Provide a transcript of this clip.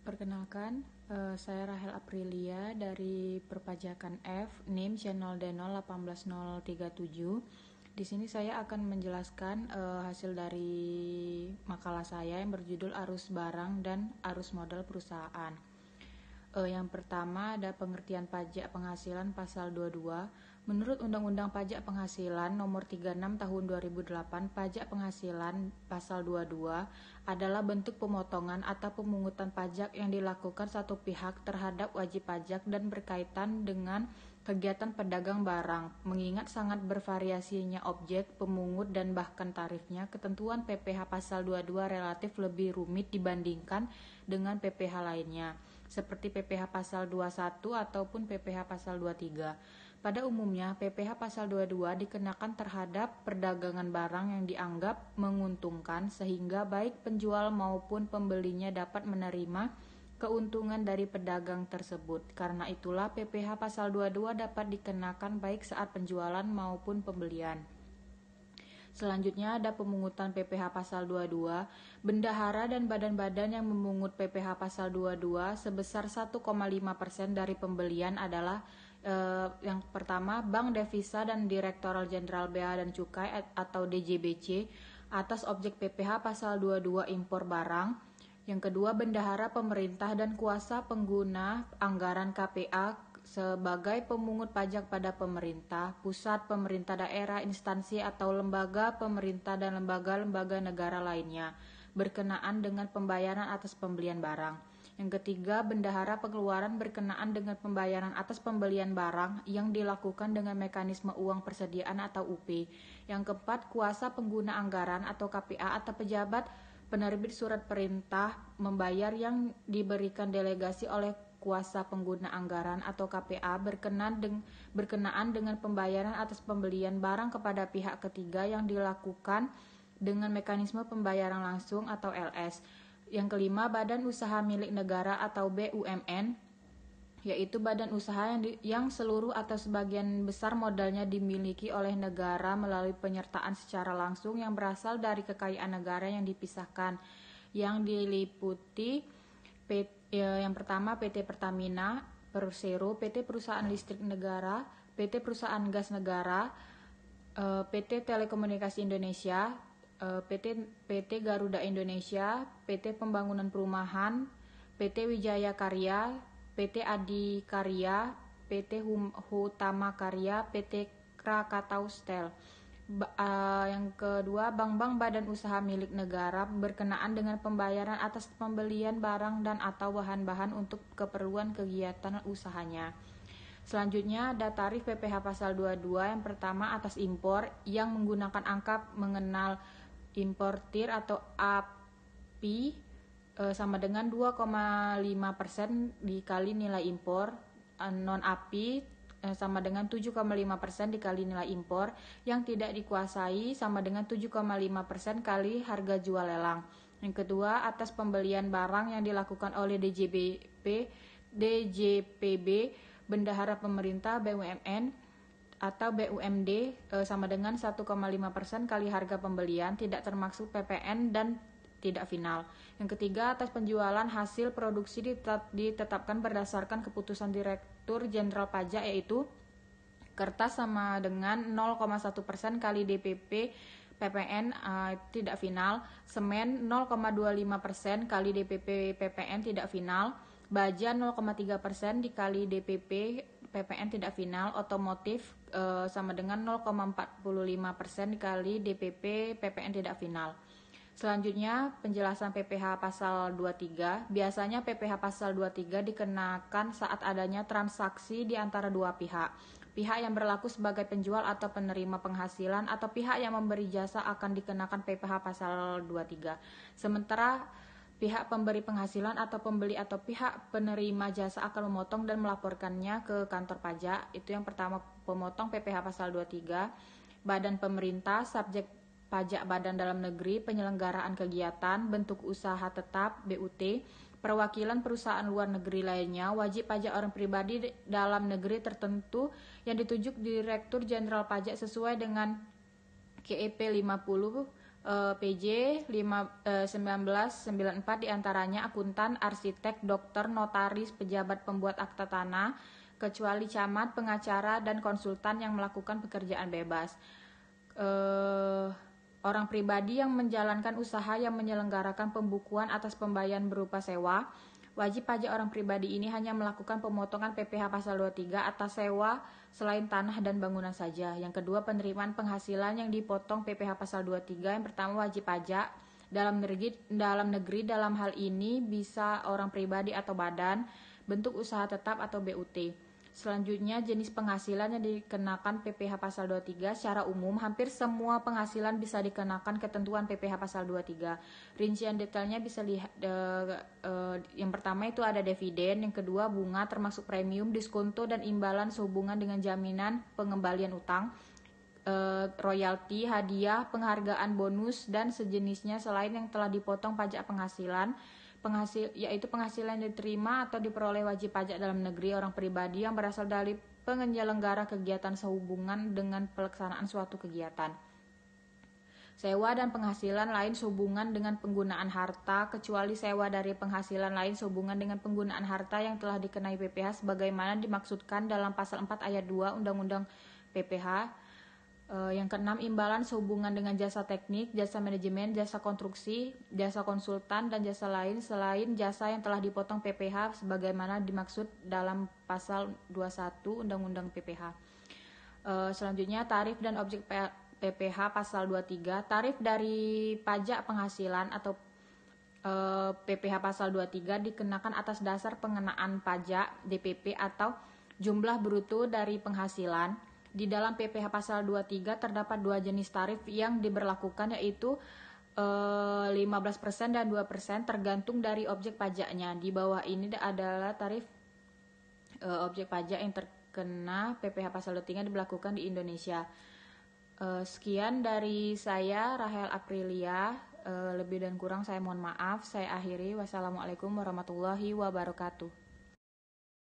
Perkenalkan, saya Rahel Aprilia dari Perpajakan F, NIM channel D018037. Di sini saya akan menjelaskan hasil dari makalah saya yang berjudul Arus Barang dan Arus Modal Perusahaan. Yang pertama ada pengertian pajak penghasilan pasal 22. Menurut Undang-Undang Pajak Penghasilan Nomor 36 Tahun 2008, pajak penghasilan pasal 22 adalah bentuk pemotongan atau pemungutan pajak yang dilakukan satu pihak terhadap wajib pajak dan berkaitan dengan kegiatan pedagang barang. Mengingat sangat bervariasinya objek, pemungut, dan bahkan tarifnya, ketentuan PPh pasal 22 relatif lebih rumit dibandingkan dengan PPh lainnya, seperti PPh pasal 21 ataupun PPh pasal 23. Pada umumnya, PPh pasal 22 dikenakan terhadap perdagangan barang yang dianggap menguntungkan sehingga baik penjual maupun pembelinya dapat menerima keuntungan dari pedagang tersebut. Karena itulah PPh pasal 22 dapat dikenakan baik saat penjualan maupun pembelian. Selanjutnya ada pemungutan PPh pasal 22. Bendahara dan badan-badan yang memungut PPh pasal 22 sebesar 1,5% dari pembelian adalah yang pertama, Bank Devisa dan Direktorat Jenderal Bea dan Cukai atau DJBC atas objek PPh pasal 22 impor barang. Yang kedua, bendahara pemerintah dan kuasa pengguna anggaran KPA sebagai pemungut pajak pada pemerintah, pusat, pemerintah daerah, instansi atau lembaga pemerintah dan lembaga-lembaga negara lainnya berkenaan dengan pembayaran atas pembelian barang. Yang ketiga, bendahara pengeluaran berkenaan dengan pembayaran atas pembelian barang yang dilakukan dengan mekanisme uang persediaan atau UP. Yang keempat, kuasa pengguna anggaran atau KPA atau pejabat penerbit surat perintah membayar yang diberikan delegasi oleh kuasa pengguna anggaran atau KPA berkenaan dengan pembayaran atas pembelian barang kepada pihak ketiga yang dilakukan dengan mekanisme pembayaran langsung atau LS. Yang kelima, badan usaha milik negara atau BUMN, yaitu badan usaha yang seluruh atau sebagian besar modalnya dimiliki oleh negara melalui penyertaan secara langsung yang berasal dari kekayaan negara yang dipisahkan, yang diliputi yang pertama PT Pertamina, Persero, PT Perusahaan Listrik Negara, PT Perusahaan Gas Negara, PT Telekomunikasi Indonesia, PT Garuda Indonesia, PT Pembangunan Perumahan, PT Wijaya Karya, PT Adikarya, PT Hutama Karya, PT Krakatau Steel. Yang kedua, bank-bank badan usaha milik negara berkenaan dengan pembayaran atas pembelian barang dan atau bahan-bahan untuk keperluan kegiatan usahanya. Selanjutnya ada tarif PPh pasal 22. Yang pertama, atas impor yang menggunakan angka mengenal importir atau API sama dengan 2,5% dikali nilai impor. Non API sama dengan 7,5% dikali nilai impor. Yang tidak dikuasai sama dengan 7,5% kali harga jual lelang. Yang kedua, atas pembelian barang yang dilakukan oleh DJPB, bendahara pemerintah, BUMN atau BUMD sama dengan 1,5% kali harga pembelian, tidak termasuk PPN dan tidak final. Yang ketiga, atas penjualan hasil produksi ditetapkan berdasarkan keputusan Direktur Jenderal Pajak, yaitu kertas sama dengan 0,1% kali DPP PPN tidak final, semen 0,25% kali DPP PPN tidak final, baja 0,3% dikali DPP PPN tidak final, otomotif sama dengan 0,45% dikali DPP PPN tidak final. Selanjutnya, penjelasan PPh pasal 23. Biasanya PPh pasal 23 dikenakan saat adanya transaksi di antara dua pihak. Pihak yang berlaku sebagai penjual atau penerima penghasilan atau pihak yang memberi jasa akan dikenakan PPh pasal 23. Sementara pihak pemberi penghasilan atau pembeli atau pihak penerima jasa akan memotong dan melaporkannya ke kantor pajak. Itu yang pertama, pemotong PPh pasal 23. Badan pemerintah, subjek pajak badan dalam negeri, penyelenggaraan kegiatan, bentuk usaha tetap, BUT, perwakilan perusahaan luar negeri lainnya, wajib pajak orang pribadi dalam negeri tertentu yang ditunjuk Direktur Jenderal Pajak sesuai dengan KEP 50 PJ 1994 diantaranya akuntan, arsitek, dokter, notaris, pejabat pembuat akta tanah, kecuali camat, pengacara, dan konsultan yang melakukan pekerjaan bebas. Orang pribadi yang menjalankan usaha yang menyelenggarakan pembukuan atas pembayaran berupa sewa, wajib pajak orang pribadi ini hanya melakukan pemotongan PPh pasal 23 atas sewa selain tanah dan bangunan saja. Yang kedua, penerimaan penghasilan yang dipotong PPh pasal 23. Yang pertama, wajib pajak dalam negeri dalam hal ini bisa orang pribadi atau badan, bentuk usaha tetap atau BUT. Selanjutnya, jenis penghasilan yang dikenakan PPh pasal 23. Secara umum, hampir semua penghasilan bisa dikenakan ketentuan PPh pasal 23. Rincian detailnya bisa lihat, yang pertama itu ada dividen, yang kedua bunga termasuk premium, diskonto, dan imbalan sehubungan dengan jaminan pengembalian utang, royalti, hadiah, penghargaan, bonus, dan sejenisnya selain yang telah dipotong pajak penghasilan, yaitu penghasilan yang diterima atau diperoleh wajib pajak dalam negeri orang pribadi yang berasal dari penyelenggara kegiatan sehubungan dengan pelaksanaan suatu kegiatan. Sewa dan penghasilan lain sehubungan dengan penggunaan harta, kecuali sewa dari penghasilan lain sehubungan dengan penggunaan harta yang telah dikenai PPh sebagaimana dimaksudkan dalam pasal 4 ayat 2 Undang-Undang PPh. Yang keenam, imbalan sehubungan dengan jasa teknik, jasa manajemen, jasa konstruksi, jasa konsultan, dan jasa lain selain jasa yang telah dipotong PPh sebagaimana dimaksud dalam pasal 21 Undang-Undang PPh. Selanjutnya, tarif dan objek PPh pasal 23. Tarif dari pajak penghasilan atau PPh pasal 23 dikenakan atas dasar pengenaan pajak DPP atau jumlah bruto dari penghasilan. Di dalam PPh pasal 23 terdapat dua jenis tarif yang diberlakukan, yaitu 15% dan 2% tergantung dari objek pajaknya. Di bawah ini adalah tarif objek pajak yang terkena PPh pasal 23 diberlakukan di Indonesia. Sekian dari saya, Rahel Aprilia. Lebih dan kurang saya mohon maaf. Saya akhiri. Wassalamualaikum warahmatullahi wabarakatuh.